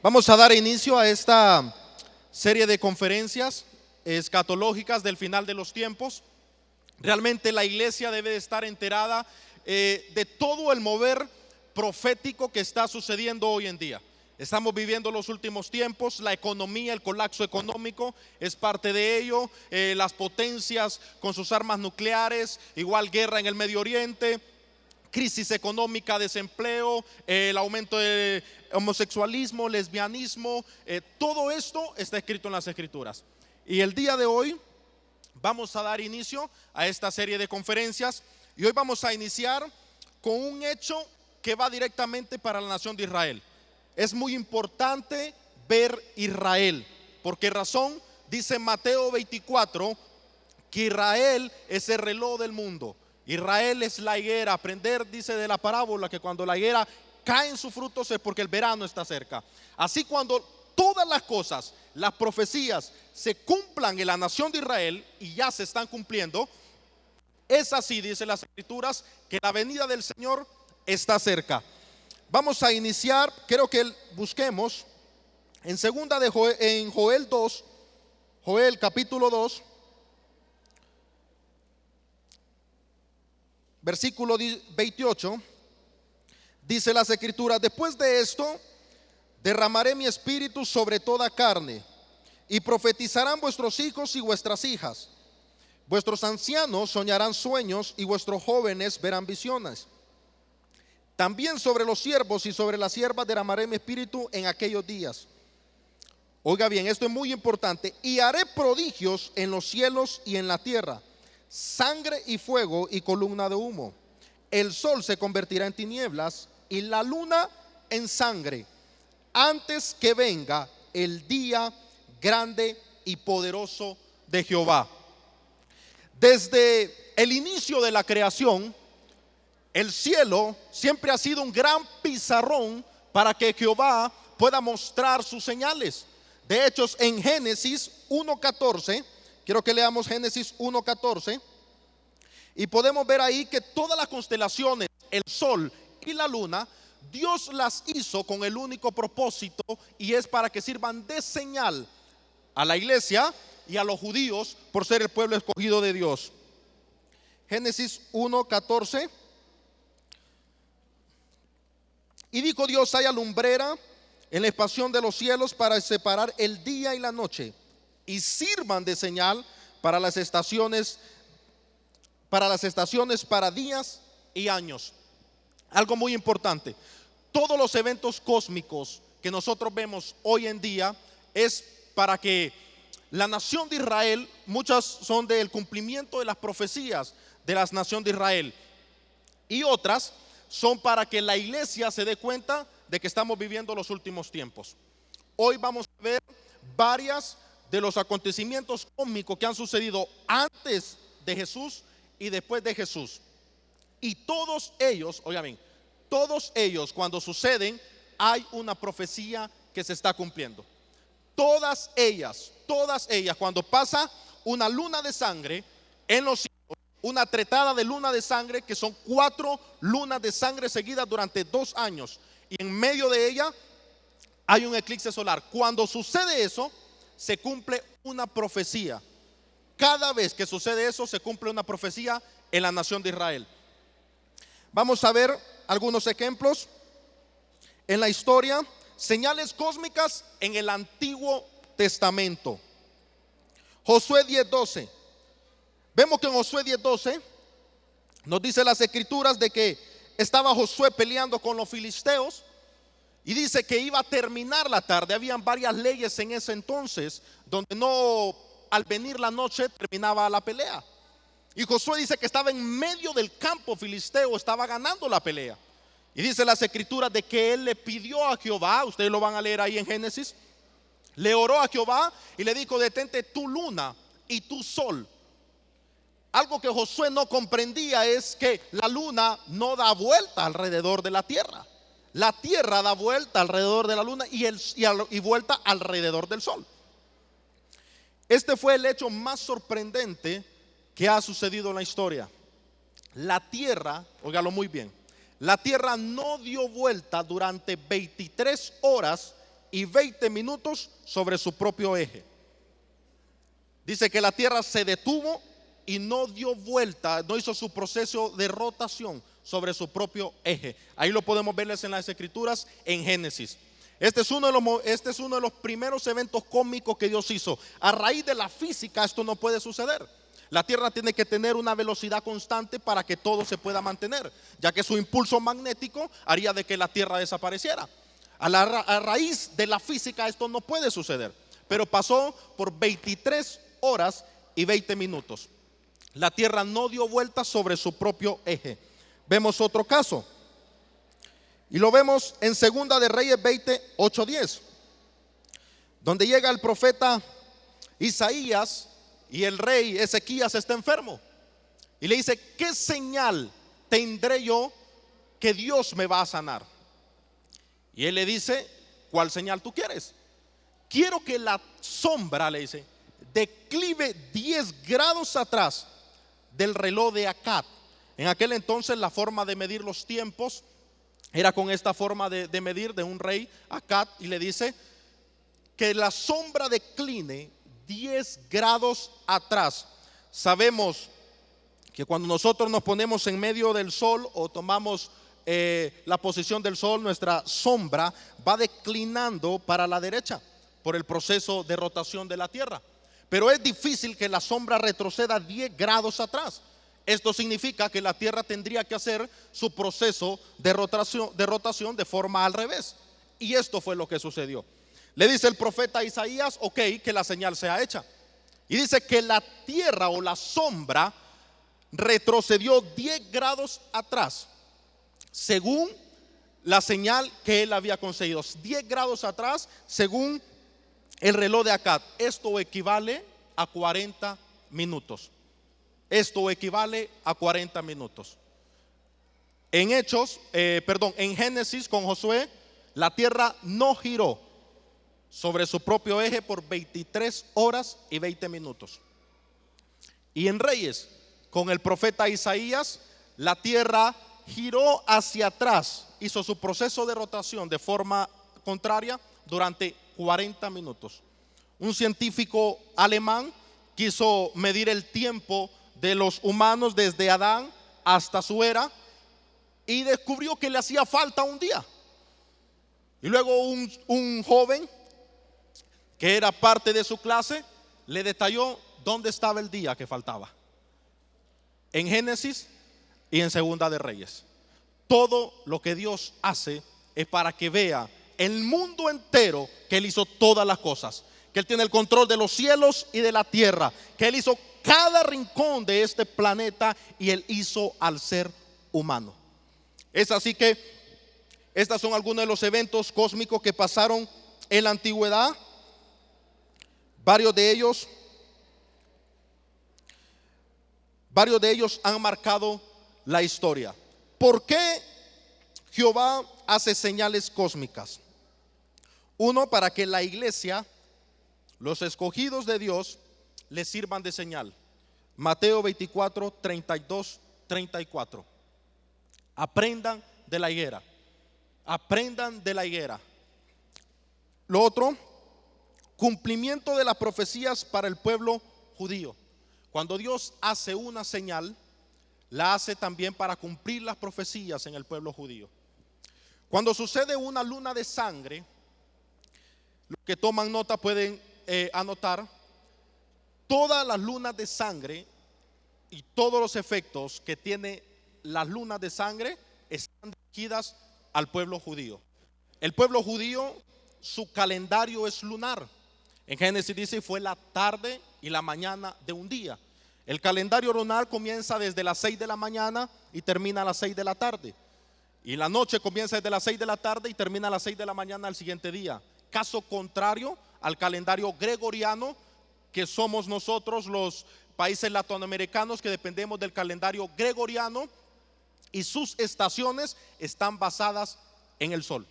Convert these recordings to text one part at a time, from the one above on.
Vamos a dar inicio a esta serie de conferencias escatológicas del final de los tiempos. Realmente la iglesia debe de estar enterada de todo el mover profético que está sucediendo hoy en día. Estamos viviendo los últimos tiempos, la economía, el colapso económico es parte de ello, las potencias con sus armas nucleares, igual guerra en el Medio Oriente, crisis económica, desempleo, el aumento de homosexualismo, lesbianismo, todo esto está escrito en las Escrituras. Y el día de hoy vamos a dar inicio a esta serie de conferencias y hoy vamos a iniciar con un hecho que va directamente para la nación de Israel. Es muy importante ver Israel. ¿Por qué razón? Dice Mateo 24 que Israel es el reloj del mundo. Israel es la higuera. Aprender, dice de la parábola, que cuando la higuera cae en sus frutos es porque el verano está cerca. Así, cuando todas las cosas, las profecías se cumplan en la nación de Israel, y ya se están cumpliendo, es así, dice las Escrituras, que la venida del Señor está cerca. Vamos a iniciar, quiero que busquemos en segunda de Joel, en Joel 2, Joel capítulo 2, versículo 28, dice las Escrituras: después de esto derramaré mi espíritu sobre toda carne, y profetizarán vuestros hijos y vuestras hijas. Vuestros ancianos soñarán sueños, y vuestros jóvenes verán visiones. También sobre los siervos y sobre las siervas derramaré mi espíritu en aquellos días. Oiga bien, esto es muy importante. Y haré prodigios en los cielos y en la tierra, sangre y fuego y columna de humo. El sol se convertirá en tinieblas y la luna en sangre, antes que venga el día grande y poderoso de Jehová. Desde el inicio de la creación, el cielo siempre ha sido un gran pizarrón para que Jehová pueda mostrar sus señales. De hecho, en Génesis 1:14, quiero que leamos Génesis 1:14, y podemos ver ahí que todas las constelaciones, el sol y la luna, Dios las hizo con el único propósito, y es para que sirvan de señal a la iglesia y a los judíos por ser el pueblo escogido de Dios. Génesis 1:14. Y dijo Dios: haya lumbrera en la expansión de los cielos para separar el día y la noche, y sirvan de señal para las estaciones, para días y años. Algo muy importante: todos los eventos cósmicos que nosotros vemos hoy en día es para que la nación de Israel, muchas son del cumplimiento de las profecías de la nación de Israel, y otras son para que la iglesia se dé cuenta de que estamos viviendo los últimos tiempos. Hoy vamos a ver varias de los acontecimientos cósmicos que han sucedido antes de Jesús y después de Jesús. Y todos ellos, oigan bien, todos ellos, cuando suceden, hay una profecía que se está cumpliendo. Todas ellas, cuando pasa una luna de sangre en los cielos, una tretada de luna de sangre, que son 4 lunas de sangre seguidas durante 2 años, y en medio de ella hay un eclipse solar. Cuando sucede eso, se cumple una profecía. Cada vez que sucede eso, se cumple una profecía en la nación de Israel. Vamos a ver algunos ejemplos en la historia. Señales cósmicas en el Antiguo Testamento. Josué 10:12. Vemos que en Josué 10:12 nos dice las Escrituras de que estaba Josué peleando con los filisteos, y dice que iba a terminar la tarde. Habían varias leyes en ese entonces donde no, al venir la noche, terminaba la pelea. Y Josué dice que estaba en medio del campo filisteo, estaba ganando la pelea. Y dice las Escrituras de que él le pidió a Jehová, ustedes lo van a leer ahí en Génesis, le oró a Jehová y le dijo: detente tu luna y tu sol. Algo que Josué no comprendía es que la luna no da vuelta alrededor de la tierra. La tierra da vuelta alrededor de la luna y vuelta alrededor del sol. Este fue el hecho más sorprendente que ha sucedido en la historia. La tierra, óigalo muy bien, la tierra no dio vuelta durante 23 horas y 20 minutos sobre su propio eje. Dice que la tierra se detuvo y no dio vuelta, no hizo su proceso de rotación sobre su propio eje. Ahí lo podemos verles en las escrituras en Génesis. Este es uno de los primeros eventos cósmicos que Dios hizo. A raíz de la física esto no puede suceder. La tierra tiene que tener una velocidad constante para que todo se pueda mantener, ya que su impulso magnético haría de que la tierra desapareciera. A raíz de la física esto no puede suceder, pero pasó por 23 horas y 20 minutos. La tierra no dio vuelta sobre su propio eje. Vemos otro caso y lo vemos en Segunda de Reyes 20, 8, 10, donde llega el profeta Isaías y el rey Ezequías está enfermo y le dice: ¿qué señal tendré yo que Dios me va a sanar? Y él le dice: ¿cuál señal tú quieres? Quiero que la sombra, le dice, declive 10 grados atrás del reloj de Akkad. En aquel entonces la forma de medir los tiempos era con esta forma de medir de un rey, Akkad, y le dice que la sombra decline 10 grados atrás. Sabemos que cuando nosotros nos ponemos en medio del sol o tomamos la posición del sol, nuestra sombra va declinando para la derecha por el proceso de rotación de la tierra. Pero es difícil que la sombra retroceda 10 grados atrás. Esto significa que la tierra tendría que hacer su proceso de rotación de forma al revés. Y esto fue lo que sucedió. Le dice el profeta Isaías: ok, que la señal sea hecha. Y dice que la tierra o la sombra retrocedió 10 grados atrás, según la señal que él había conseguido. 10 grados atrás, según el reloj de Akkad. Esto equivale a 40 minutos. Esto equivale a 40 minutos. En en Génesis con Josué, la tierra no giró sobre su propio eje por 23 horas y 20 minutos. Y en Reyes, con el profeta Isaías, la tierra giró hacia atrás, hizo su proceso de rotación de forma contraria durante 40 minutos. Un científico alemán quiso medir el tiempo de los humanos desde Adán hasta su era y descubrió que le hacía falta un día. Y luego un joven que era parte de su clase le detalló dónde estaba el día que faltaba. En Génesis y en Segunda de Reyes. Todo lo que Dios hace es para que vea el mundo entero que Él hizo todas las cosas, que Él tiene el control de los cielos y de la tierra, que Él hizo cada rincón de este planeta y Él hizo al ser humano. Es así que estos son algunos de los eventos cósmicos que pasaron en la antigüedad. Varios de ellos han marcado la historia. ¿Por qué Jehová hace señales cósmicas? Uno, para que la iglesia, los escogidos de Dios, les sirvan de señal. Mateo 24, 32, 34. Aprendan de la higuera. Aprendan de la higuera. Lo otro, cumplimiento de las profecías para el pueblo judío. Cuando Dios hace una señal, la hace también para cumplir las profecías en el pueblo judío. Cuando sucede una luna de sangre, los que toman nota pueden anotar, todas las lunas de sangre y todos los efectos que tiene las lunas de sangre están dirigidas al pueblo judío. El pueblo judío, su calendario es lunar. En Génesis dice: fue la tarde y la mañana de un día. El calendario lunar comienza desde las 6 de la mañana y termina a las 6 de la tarde. Y la noche comienza desde las 6 de la tarde y termina a las 6 de la mañana al siguiente día. Caso contrario al calendario gregoriano, que somos nosotros los países latinoamericanos que dependemos del calendario gregoriano, y sus estaciones están basadas en el sol.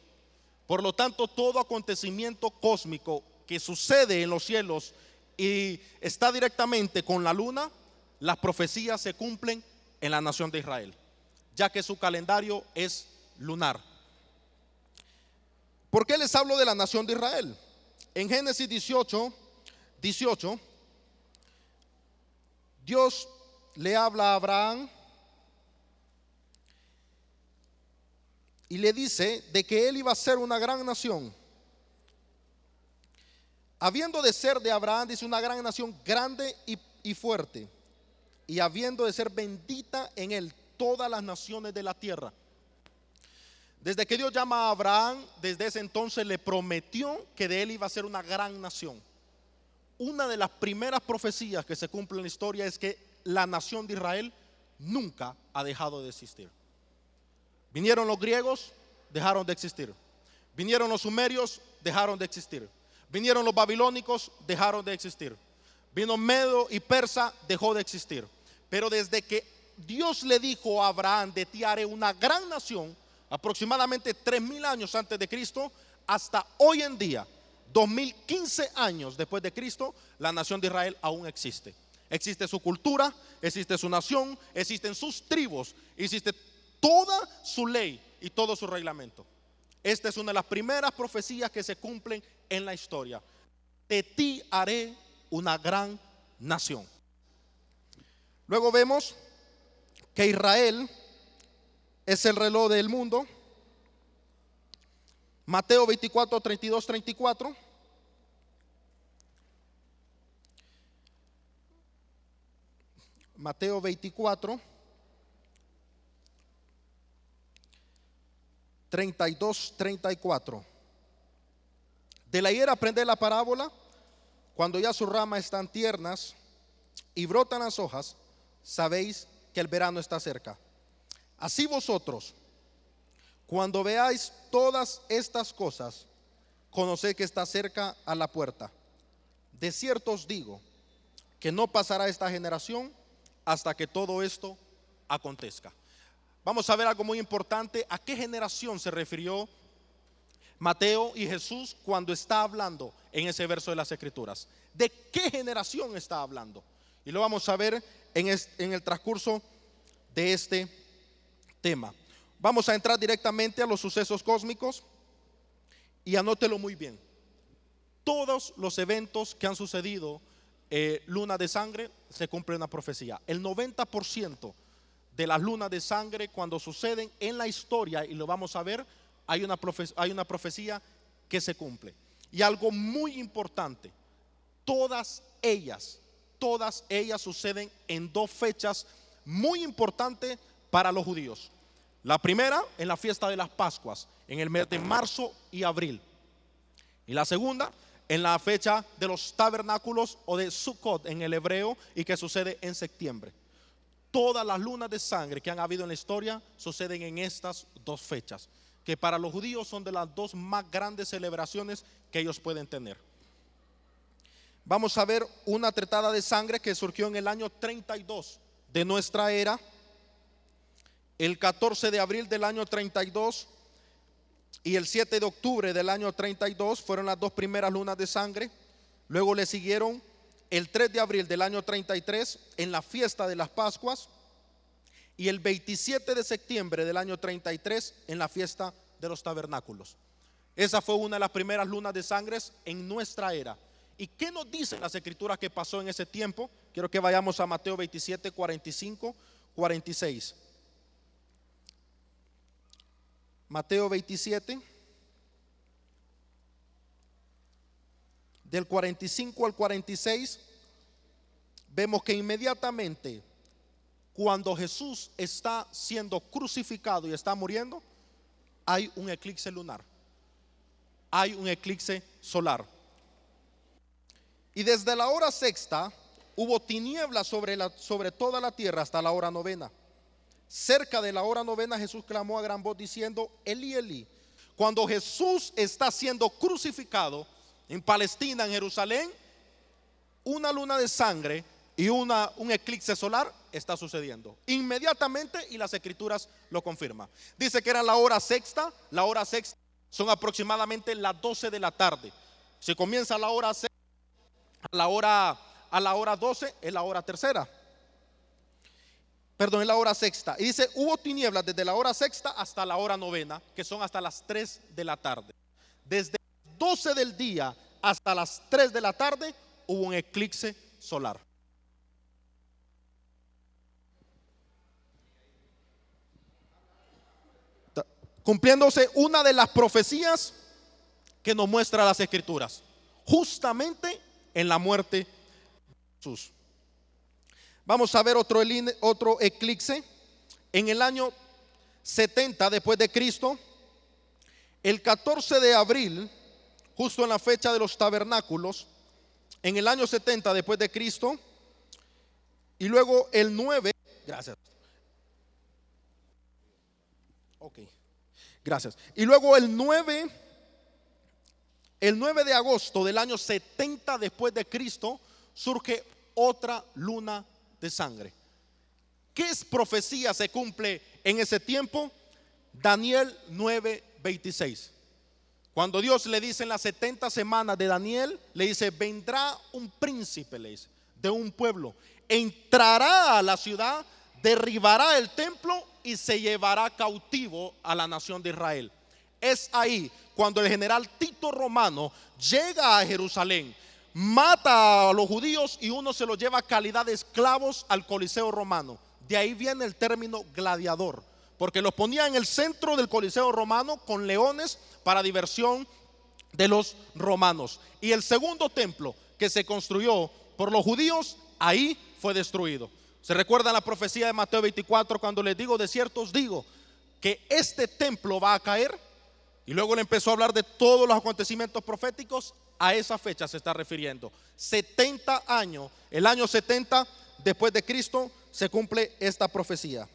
Por lo tanto, todo acontecimiento cósmico que sucede en los cielos y está directamente con la luna, las profecías se cumplen en la nación de Israel, ya que su calendario es lunar. ¿Por qué les hablo de la nación de Israel? En Génesis 18, Dios le habla a Abraham y le dice de que él iba a ser una gran nación. Habiendo de ser de Abraham, dice, una gran nación grande y fuerte, y habiendo de ser bendita en él todas las naciones de la tierra. Desde que Dios llama a Abraham, desde ese entonces le prometió que de él iba a ser una gran nación. Una de las primeras profecías que se cumple en la historia es que la nación de Israel nunca ha dejado de existir. Vinieron los griegos, dejaron de existir. Vinieron los sumerios, dejaron de existir. Vinieron los babilónicos, dejaron de existir. Vino Medo y Persa, dejó de existir. Pero desde que Dios le dijo a Abraham, de ti haré una gran nación, aproximadamente 3000 años antes de Cristo, hasta hoy en día, 2015 años después de Cristo, la nación de Israel aún existe. Existe su cultura, existe su nación, existen sus tribus, existe toda su ley y todo su reglamento. Esta es una de las primeras profecías que se cumplen en la historia. De ti haré una gran nación. Luego vemos que Israel es el reloj del mundo. Mateo 24, 32, 34. Mateo 24, 32, 34. De la higuera aprended la parábola: cuando ya sus ramas están tiernas y brotan las hojas, sabéis que el verano está cerca. Así vosotros, cuando veáis todas estas cosas, conoced que está cerca a la puerta. De cierto os digo que no pasará esta generación hasta que todo esto acontezca. Vamos a ver algo muy importante. ¿A qué generación se refirió Mateo y Jesús cuando está hablando en ese verso de las Escrituras? ¿De qué generación está hablando? Y lo vamos a ver en el transcurso de este tema. Vamos a entrar directamente a los sucesos cósmicos y anótelo muy bien. Todos los eventos que han sucedido, luna de sangre, se cumple una profecía. El 90% de las lunas de sangre, cuando suceden en la historia, y lo vamos a ver, hay una profecía que se cumple. Y algo muy importante, todas ellas suceden en dos fechas muy importantes para los judíos. La primera, en la fiesta de las Pascuas, en el mes de marzo y abril. Y la segunda, en la fecha de los tabernáculos, o de Sukkot en el hebreo, y que sucede en septiembre. Todas las lunas de sangre que han habido en la historia suceden en estas dos fechas, que para los judíos son de las dos más grandes celebraciones que ellos pueden tener. Vamos a ver una tretada de sangre que surgió en el año 32 de nuestra era. El 14 de abril del año 32 y el 7 de octubre del año 32 fueron las dos primeras lunas de sangre. Luego le siguieron el 3 de abril del año 33 en la fiesta de las Pascuas, y el 27 de septiembre del año 33 en la fiesta de los tabernáculos. Esa fue una de las primeras lunas de sangre en nuestra era. ¿Y qué nos dicen las Escrituras que pasó en ese tiempo? Quiero que vayamos a Mateo 27, 45, 46. Mateo 27, del 45 al 46, vemos que inmediatamente cuando Jesús está siendo crucificado y está muriendo, hay un eclipse lunar, hay un eclipse solar. Y desde la hora sexta hubo tinieblas sobre toda la tierra hasta la hora novena. Cerca de la hora novena Jesús clamó a gran voz diciendo: Elí, Elí. Cuando Jesús está siendo crucificado en Palestina, en Jerusalén, una luna de sangre y un eclipse solar está sucediendo inmediatamente, y las Escrituras lo confirman. Dice que era la hora sexta. La hora sexta son aproximadamente las 12 de la tarde. Si comienza a la hora sexta, a la hora 12 es la hora tercera. Perdón, es la hora sexta. Y dice: hubo tinieblas desde la hora sexta hasta la hora novena, que son hasta las 3 de la tarde. desde las 12 del día hasta las 3 de la tarde hubo un eclipse solar. Cumpliéndose una de las profecías que nos muestra las escrituras, justamente en la muerte de Jesús. Vamos a ver otro eclipse en el año 70 después de Cristo, el 14 de abril, justo en la fecha de los tabernáculos, en el año 70 después de Cristo, y luego el 9, gracias. Ok, gracias. Y luego el 9 de agosto del año 70 después de Cristo surge otra luna de sangre. ¿Qué profecía se cumple en ese tiempo? Daniel 9:26. Cuando Dios le dice en las 70 semanas de Daniel, le dice: vendrá un príncipe, le dice, de un pueblo, entrará a la ciudad, derribará el templo y se llevará cautivo a la nación de Israel. Es ahí cuando el general Tito Romano llega a Jerusalén, mata a los judíos y uno se los lleva a calidad de esclavos al Coliseo romano. De ahí viene el término gladiador, porque los ponía en el centro del Coliseo romano con leones para diversión de los romanos. Y el segundo templo que se construyó por los judíos, ahí fue destruido. ¿Se recuerdan la profecía de Mateo 24 cuando les digo: de cierto os digo que este templo va a caer? Y luego le empezó a hablar de todos los acontecimientos proféticos. A esa fecha se está refiriendo. 70 años, el año 70 después de Cristo se cumple esta profecía.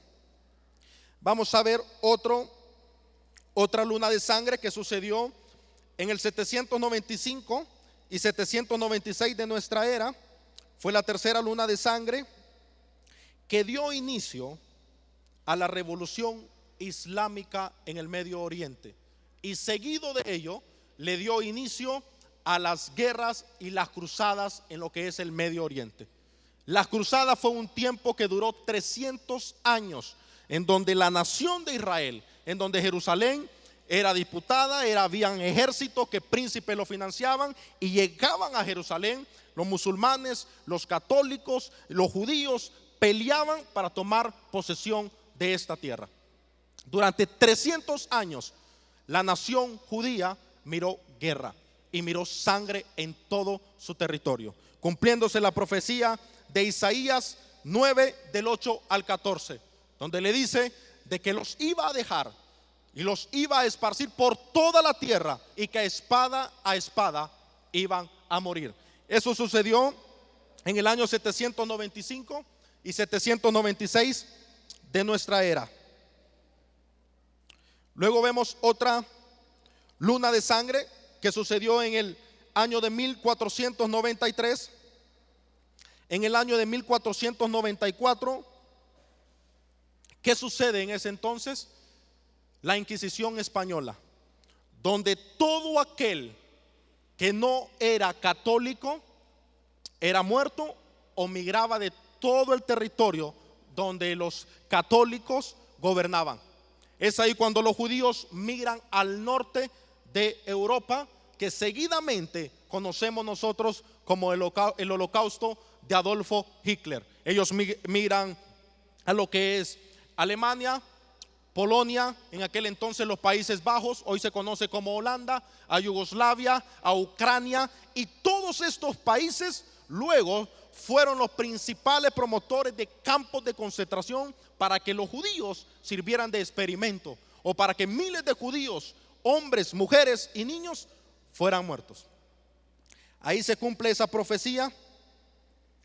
Vamos a ver otra luna de sangre que sucedió en el 795 y 796 de nuestra era. Fue la tercera luna de sangre que dio inicio a la revolución islámica en el Medio Oriente, y seguido de ello le dio inicio a las guerras y las cruzadas en lo que es el Medio Oriente. Las cruzadas fue un tiempo que duró 300 años, en donde la nación de Israel, en donde Jerusalén era disputada, habían ejércitos que príncipes lo financiaban y llegaban a Jerusalén. Los musulmanes, los católicos, los judíos peleaban para tomar posesión de esta tierra. Durante 300 años la nación judía miró guerra y miró sangre en todo su territorio, cumpliéndose la profecía de Isaías 9 del 8 al 14, donde le dice de que los iba a dejar y los iba a esparcir por toda la tierra, y que espada a espada iban a morir. Eso sucedió en el año 795 y 796 de nuestra era. Luego vemos otra luna de sangre que sucedió en el año de 1493. En el año de 1494, ¿qué sucede en ese entonces? La Inquisición española, donde todo aquel que no era católico era muerto o migraba de todo el territorio donde los católicos gobernaban. Es ahí cuando los judíos migran al norte de Europa, que seguidamente conocemos nosotros como el holocausto de Adolfo Hitler. Ellos migran a lo que es Alemania, Polonia, en aquel entonces los Países Bajos, hoy se conoce como Holanda, a Yugoslavia, a Ucrania, y todos estos países luego fueron los principales promotores de campos de concentración para que los judíos sirvieran de experimento, o para que miles de judíos, hombres, mujeres y niños, fueran muertos. Ahí se cumple esa profecía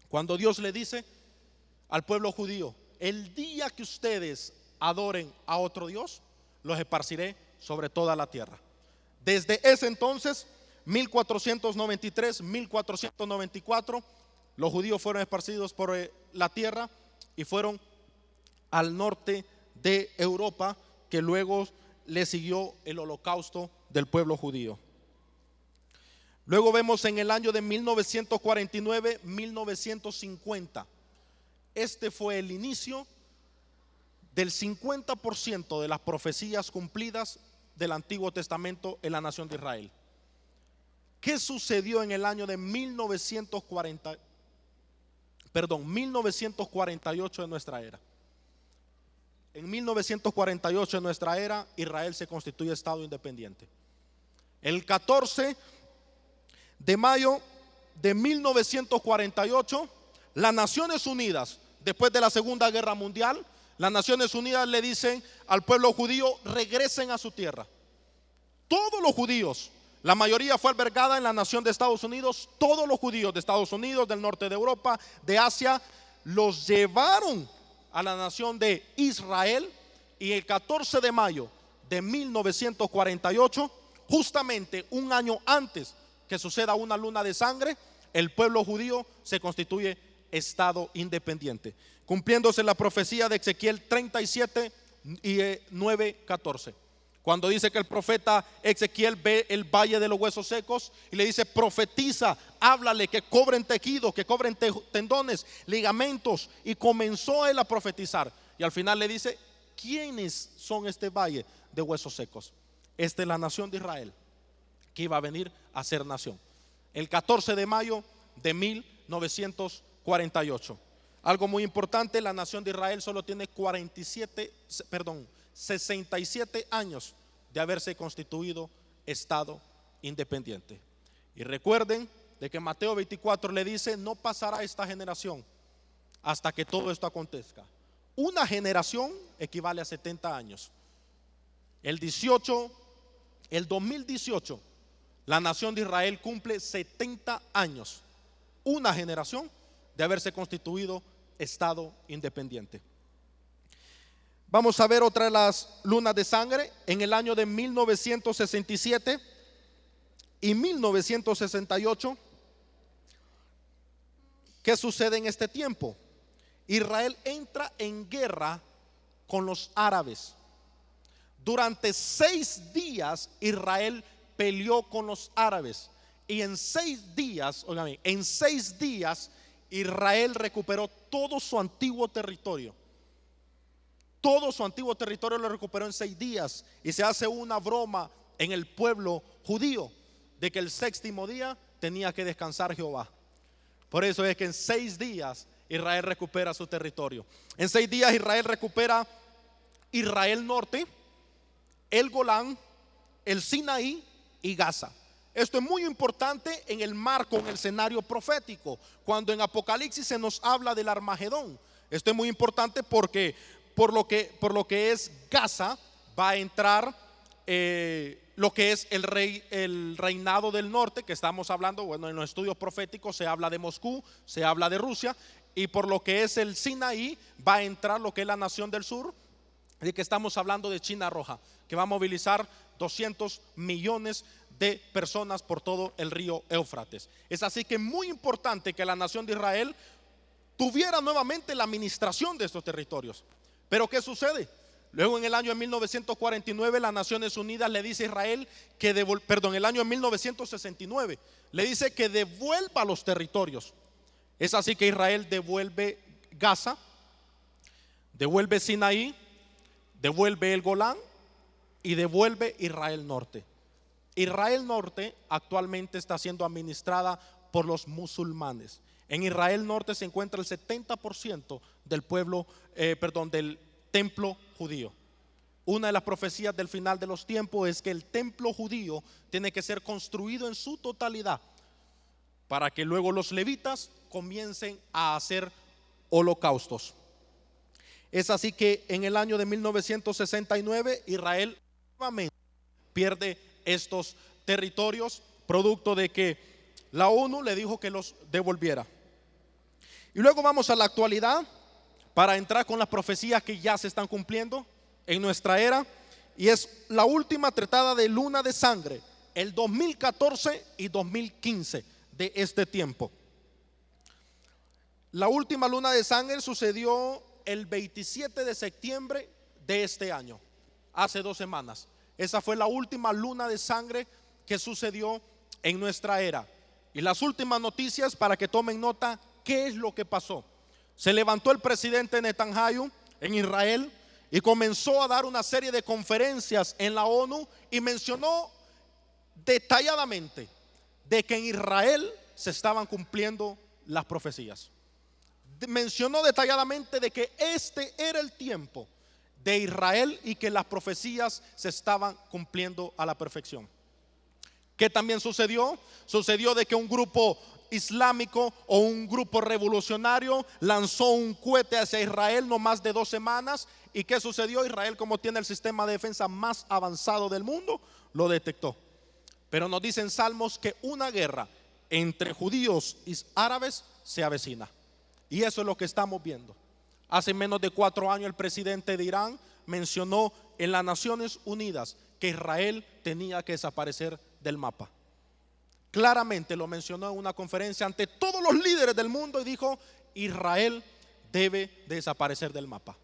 cuando Dios le dice al pueblo judío: el día que ustedes adoren a otro Dios, los esparciré sobre toda la tierra. Desde ese entonces, 1493, 1494, los judíos fueron esparcidos por la tierra y fueron al norte de Europa, que luego le siguió el holocausto del pueblo judío. Luego vemos en el año de 1949, 1950. Este fue el inicio del 50% de las profecías cumplidas del Antiguo Testamento en la nación de Israel. ¿Qué sucedió en el año de 1948 de nuestra era? En 1948 de nuestra era, Israel se constituye Estado independiente. El 14 de mayo de 1948, las Naciones Unidas, después de la Segunda Guerra Mundial, las Naciones Unidas le dicen al pueblo judío: regresen a su tierra. Todos los judíos, la mayoría fue albergada en la nación de Estados Unidos, todos los judíos de Estados Unidos, del norte de Europa, de Asia, los llevaron a la nación de Israel. Y el 14 de mayo de 1948, justamente un año antes que suceda una luna de sangre, el pueblo judío se constituye Estado independiente, cumpliéndose la profecía de Ezequiel 37 y 9:14, cuando dice que el profeta Ezequiel ve el valle de los huesos secos y le dice: profetiza, háblale que cobren tejidos, que cobren tendones, ligamentos. Y comenzó él a profetizar, y al final le dice: ¿quiénes son este valle de huesos secos? Esta es la nación de Israel, que iba a venir a ser nación el 14 de mayo de 1948. Algo muy importante: la nación de Israel solo tiene 67 años de haberse constituido Estado independiente. Y recuerden de que Mateo 24 le dice: no pasará esta generación hasta que todo esto acontezca. Una generación equivale a 70 años. El 2018, la nación de Israel cumple 70 años, una generación de haberse constituido Estado independiente. Vamos a ver otra de las lunas de sangre. En el año de 1967 y 1968, ¿qué sucede en este tiempo? Israel entra en guerra con los árabes. Durante 6 días Israel peleó con los árabes, y en 6 días, oigan, en 6 días Israel recuperó todo su antiguo territorio. Todo su antiguo territorio lo recuperó en 6 días. Y se hace una broma en el pueblo judío de que el 6º día tenía que descansar Jehová. Por eso es que en 6 días Israel recupera su territorio. En 6 días Israel recupera Israel Norte, el Golán, el Sinaí y Gaza. Esto es muy importante en el marco, en el escenario profético, cuando en Apocalipsis se nos habla del Armagedón. Esto es muy importante porque por lo que es Gaza va a entrar lo que es el reinado del norte, que estamos hablando, bueno, en los estudios proféticos se habla de Moscú, se habla de Rusia. Y por lo que es el Sinaí va a entrar lo que es la nación del sur, de que estamos hablando de China Roja, que va a movilizar 200 millones de personas por todo el río Éufrates. Es así que muy importante que la nación de Israel tuviera nuevamente la administración de estos territorios. Pero ¿qué sucede? Luego, en el año de 1949, las Naciones Unidas le dice a Israel que el año de 1969 le dice que devuelva los territorios. Es así que Israel devuelve Gaza, devuelve Sinaí, devuelve el Golán y devuelve Israel Norte. Israel Norte actualmente está siendo administrada por los musulmanes. En Israel Norte se encuentra el 70% del pueblo, del templo judío. Una de las profecías del final de los tiempos es que el templo judío tiene que ser construido en su totalidad, para que luego los levitas comiencen a hacer holocaustos. Es así que en el año de 1969 Israel nuevamente pierde estos territorios, producto de que la ONU le dijo que los devolviera. Y luego vamos a la actualidad para entrar con las profecías que ya se están cumpliendo en nuestra era, y es la última tretada de luna de sangre, el 2014 y 2015 de este tiempo. La última luna de sangre sucedió el 27 de septiembre de este año, hace 2 semanas. Esa fue la última luna de sangre que sucedió en nuestra era. Y las últimas noticias, para que tomen nota, ¿qué es lo que pasó? Se levantó el presidente Netanyahu en Israel y comenzó a dar una serie de conferencias en la ONU y mencionó detalladamente de que en Israel se estaban cumpliendo las profecías. Mencionó detalladamente de que este era el tiempo de Israel y que las profecías se estaban cumpliendo a la perfección. ¿Qué también sucedió? Sucedió de que un grupo islámico o un grupo revolucionario lanzó un cohete hacia Israel no más de 2 semanas. ¿Y qué sucedió? Israel, como tiene el sistema de defensa más avanzado del mundo, lo detectó. Pero nos dicen Salmos que una guerra entre judíos y árabes se avecina. Y eso es lo que estamos viendo. Hace menos de 4 años el presidente de Irán mencionó en las Naciones Unidas que Israel tenía que desaparecer del mapa. Claramente lo mencionó en una conferencia ante todos los líderes del mundo y dijo: Israel debe de desaparecer del mapa.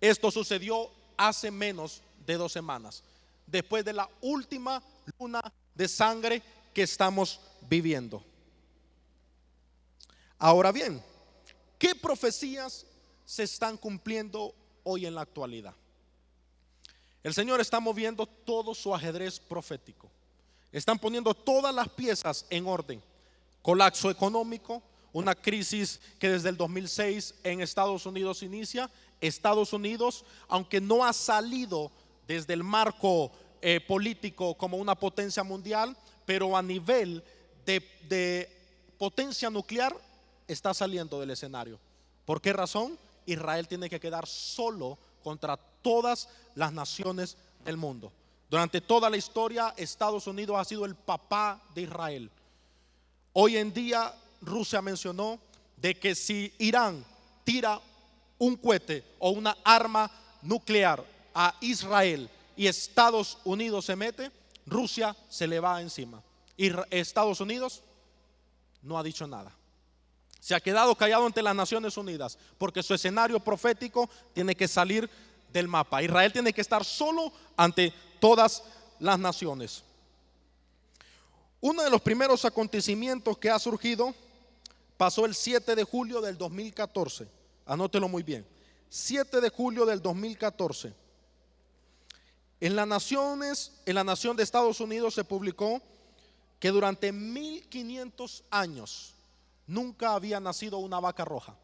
Esto sucedió hace menos de 2 semanas, después de la última luna de sangre que estamos viviendo. Ahora bien, ¿qué profecías se están cumpliendo hoy en la actualidad? El Señor está moviendo todo su ajedrez profético. Están poniendo todas las piezas en orden. Colapso económico, una crisis que desde el 2006 en Estados Unidos inicia. Estados Unidos, aunque no ha salido desde el marco político como una potencia mundial, pero a nivel de potencia nuclear está saliendo del escenario. ¿Por qué razón? Israel tiene que quedar solo contra todas las naciones del mundo. Durante toda la historia, Estados Unidos ha sido el papá de Israel. Hoy en día, Rusia mencionó de que si Irán tira un cohete o una arma nuclear a Israel y Estados Unidos se mete, Rusia se le va encima. Y Estados Unidos no ha dicho nada. Se ha quedado callado ante las Naciones Unidas porque su escenario profético tiene que salir del mapa. Israel tiene que estar solo ante todas las naciones. Uno de los primeros acontecimientos que ha surgido pasó el 7 de julio del 2014. Anótelo muy bien. 7 de julio del 2014. En la nación de Estados Unidos se publicó que durante 1500 años nunca había nacido una vaca roja.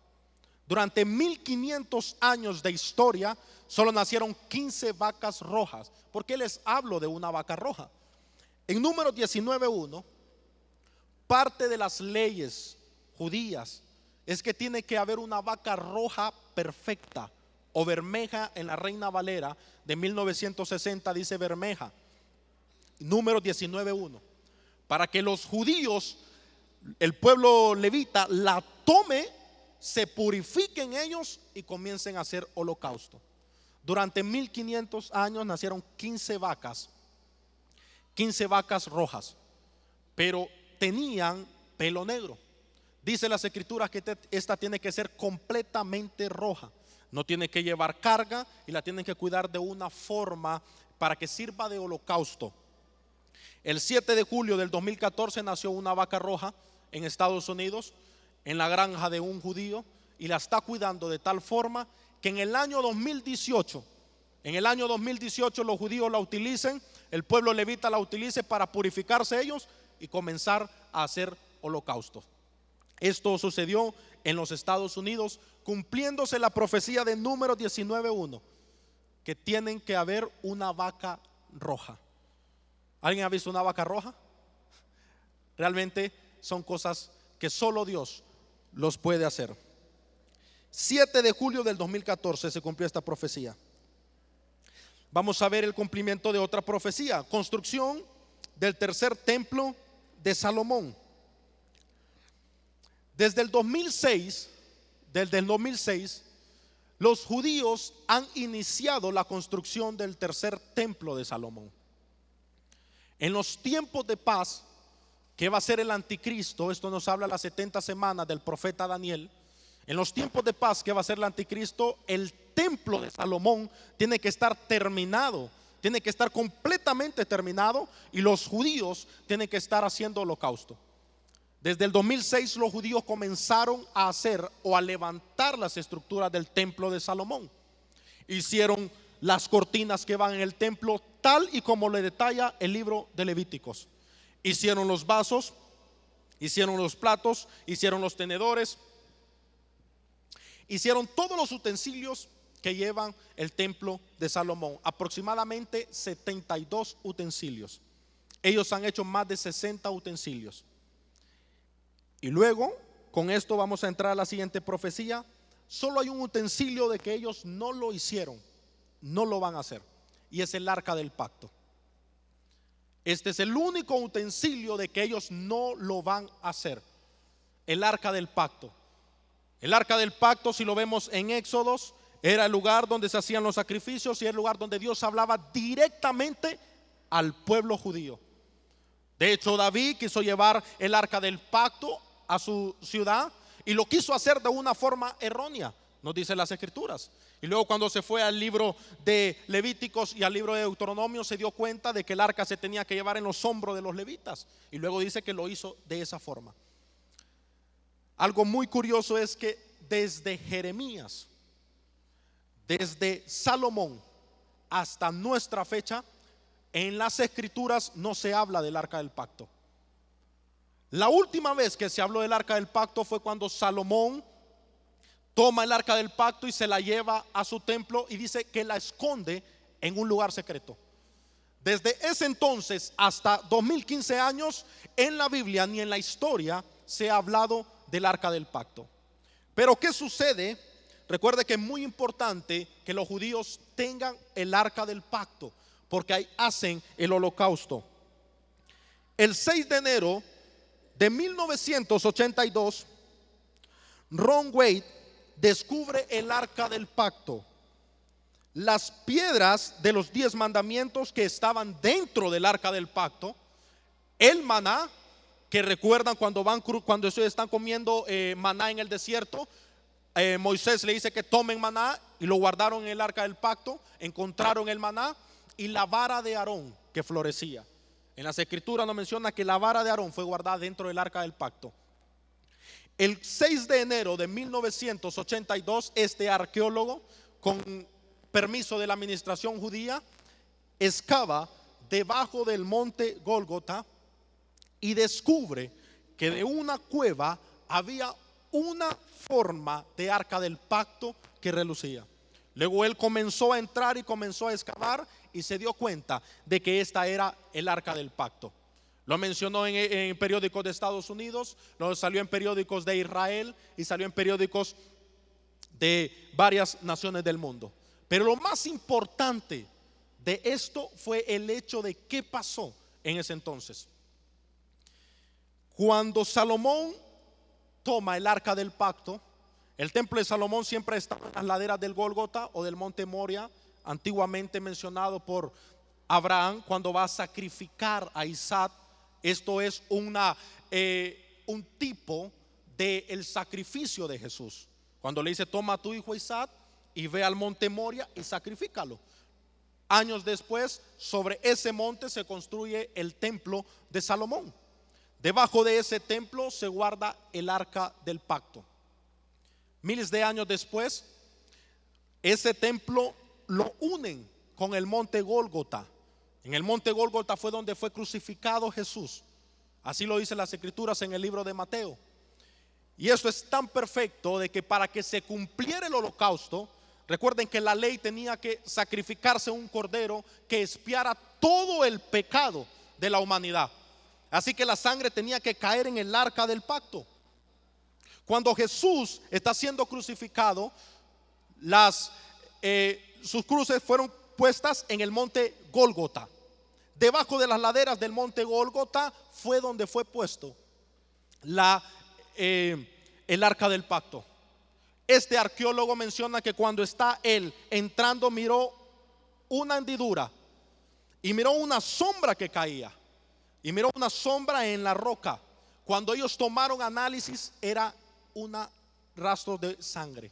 Durante 1500 años de historia solo nacieron 15 vacas rojas. ¿Por qué les hablo de una vaca roja? En Números 19:1, parte de las leyes judías es que tiene que haber una vaca roja perfecta o bermeja. En la Reina Valera de 1960 dice bermeja. Números 19:1. Para que los judíos, el pueblo levita, la tome, se purifiquen ellos y comiencen a hacer holocausto. Durante 1500 años nacieron 15 vacas rojas, pero tenían pelo negro. Dice las escrituras que esta tiene que ser completamente roja, no tiene que llevar carga y la tienen que cuidar de una forma para que sirva de holocausto. El 7 de julio del 2014 nació una vaca roja en Estados Unidos, en la granja de un judío, y la está cuidando de tal forma que en el año 2018 los judíos la utilicen, el pueblo levita la utilice para purificarse ellos y comenzar a hacer holocausto. Esto sucedió en los Estados Unidos, cumpliéndose la profecía de Números 19:1, que tienen que haber una vaca roja. ¿Alguien ha visto una vaca roja? Realmente son cosas que solo Dios los puede hacer. 7 de julio del 2014 se cumplió esta profecía. Vamos a ver el cumplimiento de otra profecía: construcción del tercer templo de Salomón. Desde el 2006, los judíos han iniciado la construcción del tercer templo de Salomón. En los tiempos de paz, que va a ser el anticristo, esto nos habla las 70 semanas del profeta Daniel. En los tiempos de paz que va a ser el anticristo, el templo de Salomón tiene que estar terminado, tiene que estar completamente terminado, y los judíos tienen que estar haciendo holocausto. Desde el 2006 los judíos comenzaron a hacer o a levantar las estructuras del templo de Salomón. Hicieron las cortinas que van en el templo tal y como le detalla el libro de Levíticos. Hicieron los vasos, hicieron los platos, hicieron los tenedores, hicieron todos los utensilios que llevan el templo de Salomón, aproximadamente 72 utensilios. Ellos han hecho más de 60 utensilios. Y luego, con esto vamos a entrar a la siguiente profecía. Solo hay un utensilio de que ellos no lo hicieron, no lo van a hacer, y es el arca del pacto. Este es el único utensilio de que ellos no lo van a hacer, el arca del pacto. El arca del pacto, si lo vemos en Éxodos, era el lugar donde se hacían los sacrificios y el lugar donde Dios hablaba directamente al pueblo judío. De hecho, David quiso llevar el arca del pacto a su ciudad y lo quiso hacer de una forma errónea, nos dicen las escrituras. Y luego, cuando se fue al libro de Levíticos y al libro de Deuteronomio, se dio cuenta de que el arca se tenía que llevar en los hombros de los levitas, y luego dice que lo hizo de esa forma. Algo muy curioso es que desde Jeremías, desde Salomón hasta nuestra fecha, en las escrituras no se habla del arca del pacto. La última vez que se habló del arca del pacto fue cuando Salomón toma el arca del pacto y se la lleva a su templo y dice que la esconde en un lugar secreto. Desde ese entonces hasta 2015 años, en la Biblia ni en la historia se ha hablado del arca del pacto. Pero ¿qué sucede? Recuerde que es muy importante que los judíos tengan el arca del pacto, porque ahí hacen el holocausto. El 6 de enero de 1982, Ron Wade descubre el arca del pacto. Las piedras de los 10 mandamientos que estaban dentro del arca del pacto, el maná, que recuerdan cuando ellos están comiendo maná en el desierto, Moisés le dice que tomen maná y lo guardaron en el arca del pacto, encontraron el maná, y la vara de Aarón que florecía. En las escrituras nos menciona que la vara de Aarón fue guardada dentro del arca del pacto. El 6 de enero de 1982, este arqueólogo, con permiso de la administración judía, excava debajo del monte Gólgota y descubre que de una cueva había una forma de arca del pacto que relucía. Luego él comenzó a entrar y comenzó a excavar y se dio cuenta de que esta era el arca del pacto. Lo mencionó en periódicos de Estados Unidos, lo salió en periódicos de Israel y salió en periódicos de varias naciones del mundo. Pero lo más importante de esto fue el hecho de qué pasó en ese entonces. Cuando Salomón toma el arca del pacto, el templo de Salomón siempre estaba en las laderas del Gólgota o del monte Moria, antiguamente mencionado por Abraham cuando va a sacrificar a Isaac. Esto es un tipo del sacrificio de Jesús. Cuando le dice: toma a tu hijo Isaac y ve al monte Moria y sacrifícalo. Años después, sobre ese monte se construye el templo de Salomón. Debajo de ese templo se guarda el arca del pacto. Miles de años después, ese templo lo unen con el monte Gólgota. En el monte Gólgota fue donde fue crucificado Jesús. Así lo dicen las escrituras en el libro de Mateo. Y eso es tan perfecto de que para que se cumpliera el holocausto, recuerden que la ley tenía que sacrificarse un cordero que expiara todo el pecado de la humanidad. Así que la sangre tenía que caer en el arca del pacto. Cuando Jesús está siendo crucificado, sus cruces fueron puestas en el monte Gólgota. Debajo de las laderas del monte Gólgota fue donde fue puesto el arca del pacto. Este arqueólogo menciona que cuando está él entrando, miró una hendidura y miró una sombra que caía y miró una sombra en la roca. Cuando ellos tomaron análisis, era un rastro de sangre,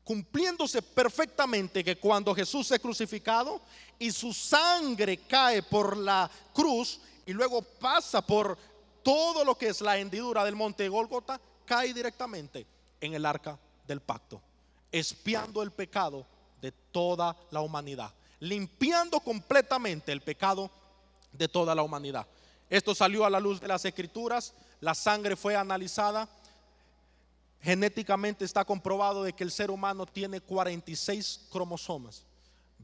cumpliéndose perfectamente que cuando Jesús es crucificado y su sangre cae por la cruz y luego pasa por todo lo que es la hendidura del monte Gólgota, cae directamente en el arca del pacto, expiando el pecado de toda la humanidad, limpiando completamente el pecado de toda la humanidad. Esto salió a la luz de las escrituras, la sangre fue analizada. Genéticamente está comprobado de que el ser humano tiene 46 cromosomas,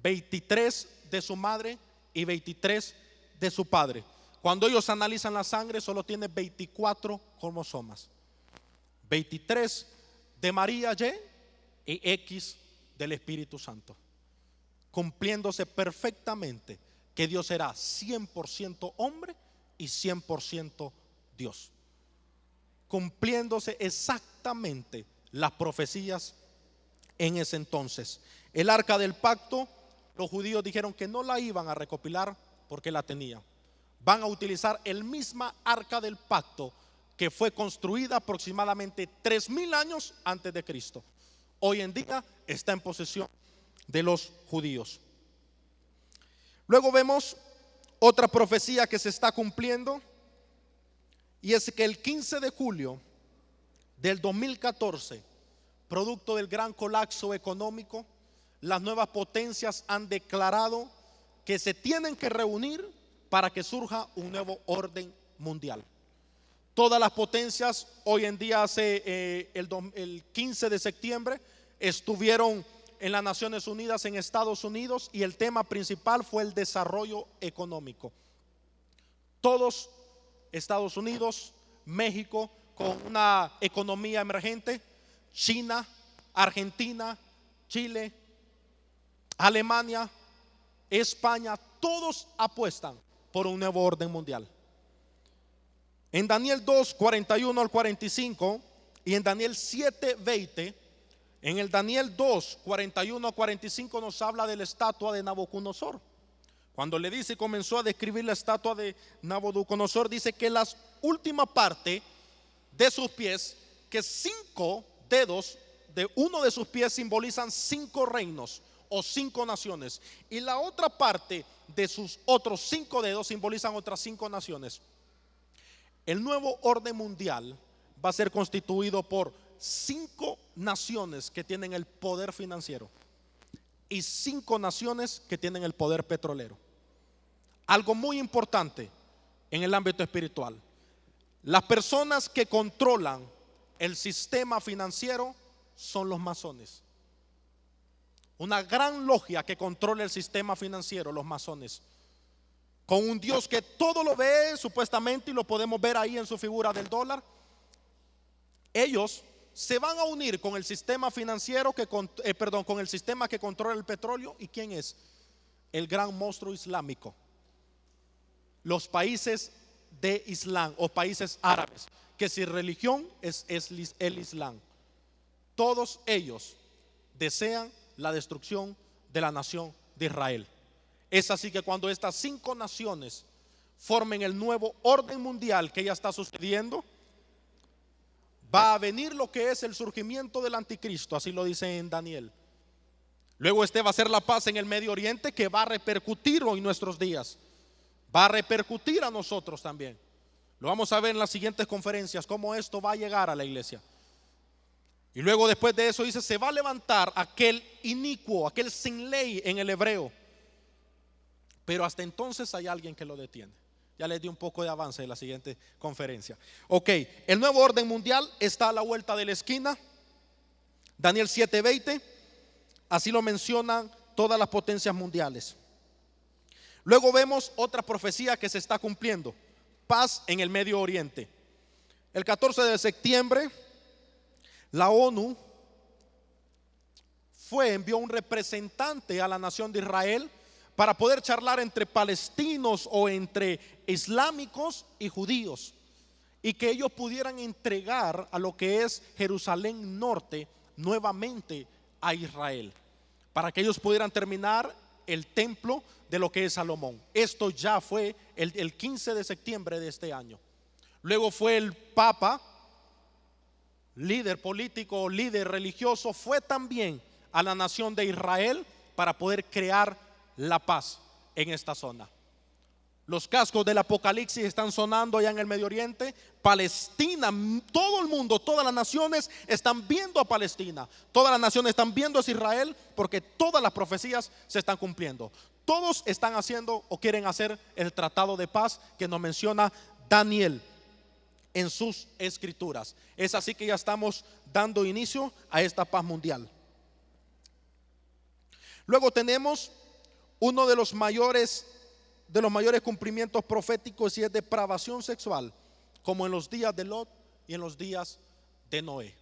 23 de su madre y 23 de su padre. Cuando ellos analizan la sangre, solo tiene 24 cromosomas, 23 de María y X del Espíritu Santo, cumpliéndose perfectamente que Dios era 100% hombre y 100% Dios, cumpliéndose exactamente las profecías en ese entonces. El arca del pacto, los judíos dijeron que no la iban a recopilar porque la tenían. Van a utilizar el misma arca del pacto que fue construida aproximadamente 3000 años antes de Cristo. Hoy en día está en posesión de los judíos. Luego vemos otra profecía que se está cumpliendo, y es que el 15 de julio del 2014, producto del gran colapso económico, las nuevas potencias han declarado que se tienen que reunir para que surja un nuevo orden mundial. Todas las potencias hoy en día, el 15 de septiembre, estuvieron en las Naciones Unidas, en Estados Unidos, y el tema principal fue el desarrollo económico. Todos, Estados Unidos, México con una economía emergente, China, Argentina, Chile, Alemania, España, todos apuestan por un nuevo orden mundial. En Daniel 2, 41 al 45 y en Daniel 7, 20, en el Daniel 2, 41 a 45 nos habla de la estatua de Nabucodonosor. Cuando le dice, comenzó a describir la estatua de Nabucodonosor, dice que la última parte de sus pies, que 5 dedos de uno de sus pies simbolizan 5 reinos o 5 naciones, y la otra parte de sus otros 5 dedos simbolizan otras 5 naciones. El nuevo orden mundial va a ser constituido por 5 naciones que tienen el poder financiero y 5 naciones que tienen el poder petrolero. Algo muy importante en el ámbito espiritual: las personas que controlan el sistema financiero son los masones. Una gran logia que controla el sistema financiero, los masones, con un Dios que todo lo ve supuestamente, y lo podemos ver ahí en su figura del dólar. Ellos se van a unir con el sistema financiero con el sistema que controla el petróleo. ¿Y quién es? El gran monstruo islámico, los países de Islam o países árabes, que su religión es el Islam. Todos ellos desean la destrucción de la nación de Israel. Es así que cuando estas 5 naciones formen el nuevo orden mundial que ya está sucediendo, va a venir lo que es el surgimiento del anticristo, así lo dice en Daniel. Luego va a ser la paz en el Medio Oriente, que va a repercutir hoy en nuestros días, va a repercutir a nosotros también. Lo vamos a ver en las siguientes conferencias, cómo esto va a llegar a la iglesia. Y luego, después de eso, dice, se va a levantar aquel inicuo, aquel sin ley en el hebreo, pero hasta entonces hay alguien que lo detiene. Ya les di un poco de avance en la siguiente conferencia. Ok, el nuevo orden mundial está a la vuelta de la esquina. Daniel 7:20, así lo mencionan todas las potencias mundiales. Luego vemos otra profecía que se está cumpliendo: paz en el Medio Oriente. El 14 de septiembre, la ONU envió un representante a la nación de Israel para poder charlar entre palestinos o entre islámicos y judíos, y que ellos pudieran entregar a lo que es Jerusalén Norte nuevamente a Israel, para que ellos pudieran terminar el templo de lo que es Salomón. Esto ya fue el 15 de septiembre de este año. Luego fue el Papa, líder político, líder religioso, fue también a la nación de Israel para poder crear la paz en esta zona. Los cascos del Apocalipsis están sonando allá en el Medio Oriente. Palestina, todo el mundo, todas las naciones están viendo a Palestina. Todas las naciones están viendo a Israel, porque todas las profecías se están cumpliendo. todos están haciendo o quieren hacer el tratado de paz que nos menciona Daniel en sus escrituras. Es así que ya estamos dando inicio a esta paz mundial. Luego tenemos uno de los mayores cumplimientos proféticos, y es depravación sexual, como en los días de Lot y en los días de Noé.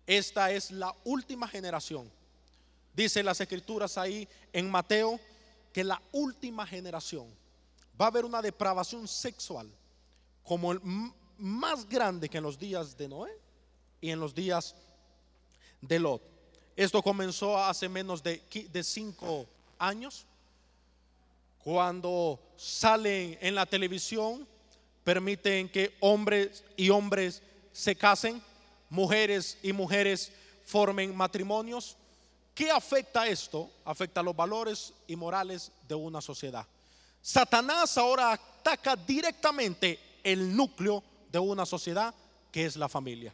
Esta es la última generación. Dice las escrituras ahí en Mateo que la última generación va a haber una depravación sexual como más grande que en los días de Noé y en los días de Lot. Esto comenzó hace menos de 5 años, cuando salen en la televisión, permiten que hombres y hombres se casen, mujeres y mujeres formen matrimonios. ¿Qué afecta esto? Afecta los valores y morales de una sociedad. Satanás ahora ataca directamente el núcleo de una sociedad, que es la familia.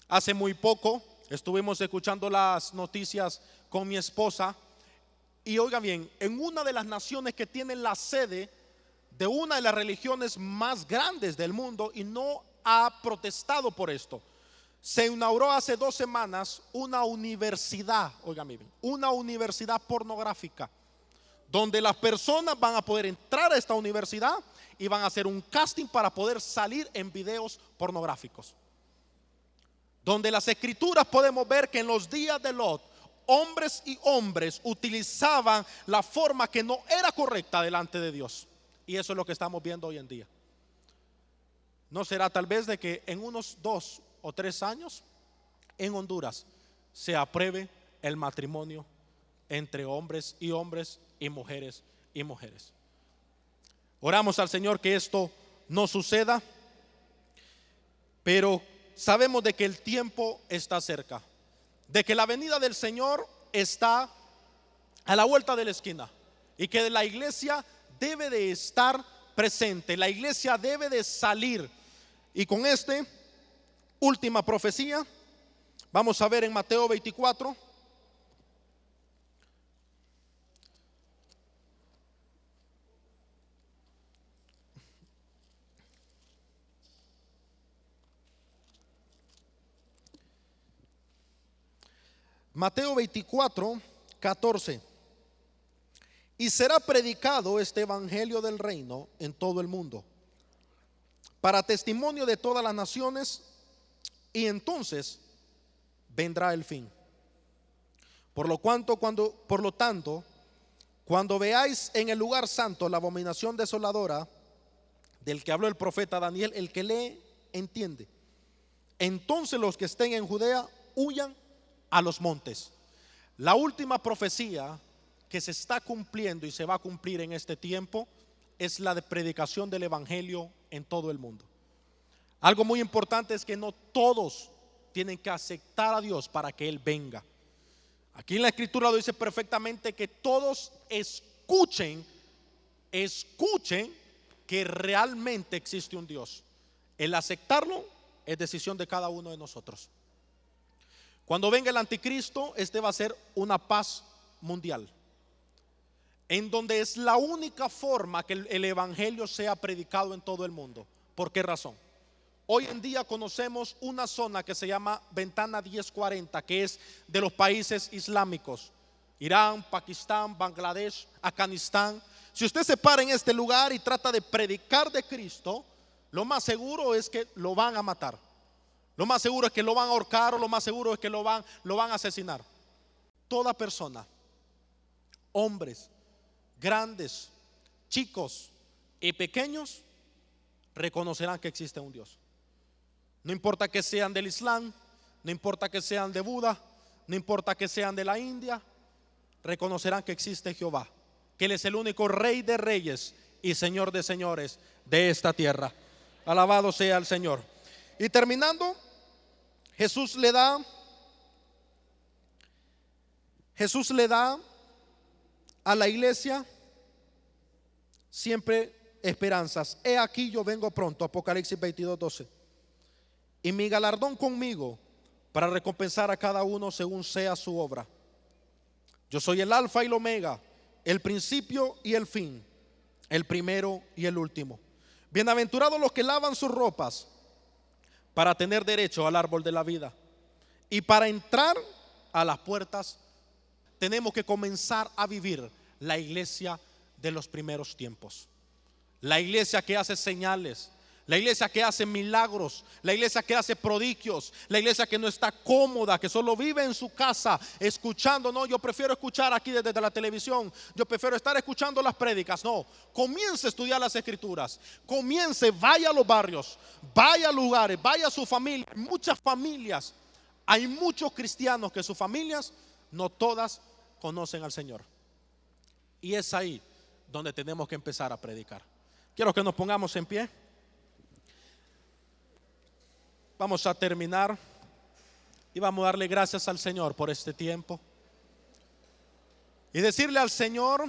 Hace muy poco estuvimos escuchando las noticias con mi esposa, y oiga bien, en una de las naciones que tiene la sede de una de las religiones más grandes del mundo y no ha protestado por esto, se inauguró hace 2 semanas una universidad, oiga bien, una universidad pornográfica, donde las personas van a poder entrar a esta universidad y van a hacer un casting para poder salir en videos pornográficos. Donde las escrituras podemos ver que en los días de Lot, hombres y hombres utilizaban la forma que no era correcta delante de Dios. Y eso es lo que estamos viendo hoy en día. ¿No será tal vez de que en unos 2 o 3 años en Honduras se apruebe el matrimonio entre hombres y hombres y mujeres y mujeres? Oramos al Señor que esto no suceda, pero sabemos de que el tiempo está cerca, de que la venida del Señor está a la vuelta de la esquina, y que la iglesia debe de estar presente, la iglesia debe de salir. Y con esta última profecía vamos a ver en Mateo 24. Mateo 24, 14. Y será predicado este evangelio del reino en todo el mundo, para testimonio de todas las naciones, y entonces vendrá el fin. Por lo tanto, cuando veáis en el lugar santo la abominación desoladora del que habló el profeta Daniel, el que lee entiende. Entonces los que estén en Judea huyan a los montes. La última profecía que se está cumpliendo y se va a cumplir en este tiempo es la de predicación del evangelio en todo el mundo. Algo muy importante es que no todos tienen que aceptar a Dios para que Él venga. Aquí en la escritura lo dice perfectamente, que todos escuchen que realmente existe un Dios. El aceptarlo es decisión de cada uno de nosotros. Cuando venga el anticristo, este va a ser una paz mundial, en donde es la única forma que el evangelio sea predicado en todo el mundo. ¿Por qué razón? Hoy en día conocemos una zona que se llama Ventana 1040, que es de los países islámicos: Irán, Pakistán, Bangladesh, Afganistán. Si usted se para en este lugar y trata de predicar de Cristo, lo más seguro es que lo van a matar. Lo más seguro es que lo van a ahorcar, o lo más seguro es que lo van a asesinar. Toda persona, hombres, grandes, chicos y pequeños, reconocerán que existe un Dios. No importa que sean del Islam, no importa que sean de Buda, no importa que sean de la India, reconocerán que existe Jehová, que Él es el único Rey de reyes y Señor de señores de esta tierra. Alabado sea el Señor. Y terminando, Jesús le da a la iglesia siempre esperanzas. He aquí yo vengo pronto, Apocalipsis 22, 12. Y mi galardón conmigo, para recompensar a cada uno según sea su obra. Yo soy el alfa y el omega, el principio y el fin, el primero y el último. Bienaventurados los que lavan sus ropas para tener derecho al árbol de la vida. Y para entrar a las puertas tenemos que comenzar a vivir la iglesia de los primeros tiempos. La iglesia que hace señales, la iglesia que hace milagros, la iglesia que hace prodigios, la iglesia que no está cómoda, que solo vive en su casa escuchando. No, yo prefiero escuchar aquí desde la televisión, yo prefiero estar escuchando las prédicas. No, comience a estudiar las escrituras, comience, vaya a los barrios, vaya a lugares, vaya a su familia. Muchas familias, hay muchos cristianos que sus familias no todas conocen al Señor. Y es ahí donde tenemos que empezar a predicar. Quiero que nos pongamos en pie. Vamos a terminar y vamos a darle gracias al Señor por este tiempo y decirle al Señor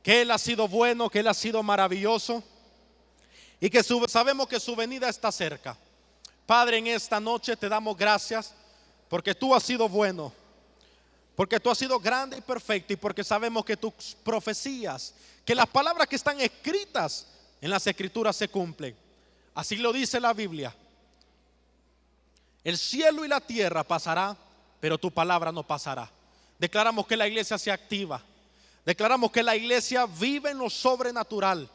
que Él ha sido bueno, que Él ha sido maravilloso y que sabemos que su venida está cerca. Padre, en esta noche te damos gracias porque tú has sido bueno, porque tú has sido grande y perfecto, y porque sabemos que tus profecías, que las palabras que están escritas en las escrituras se cumplen. Así lo dice la Biblia. El cielo y la tierra pasará, pero tu palabra no pasará. Declaramos que la iglesia se activa. Declaramos que la iglesia vive en lo sobrenatural,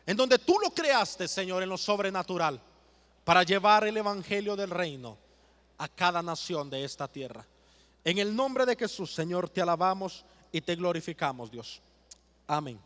en donde tú lo creaste, Señor, en lo sobrenatural, para llevar el evangelio del reino a cada nación de esta tierra. En el nombre de Jesús, Señor, te alabamos y te glorificamos, Dios. Amén.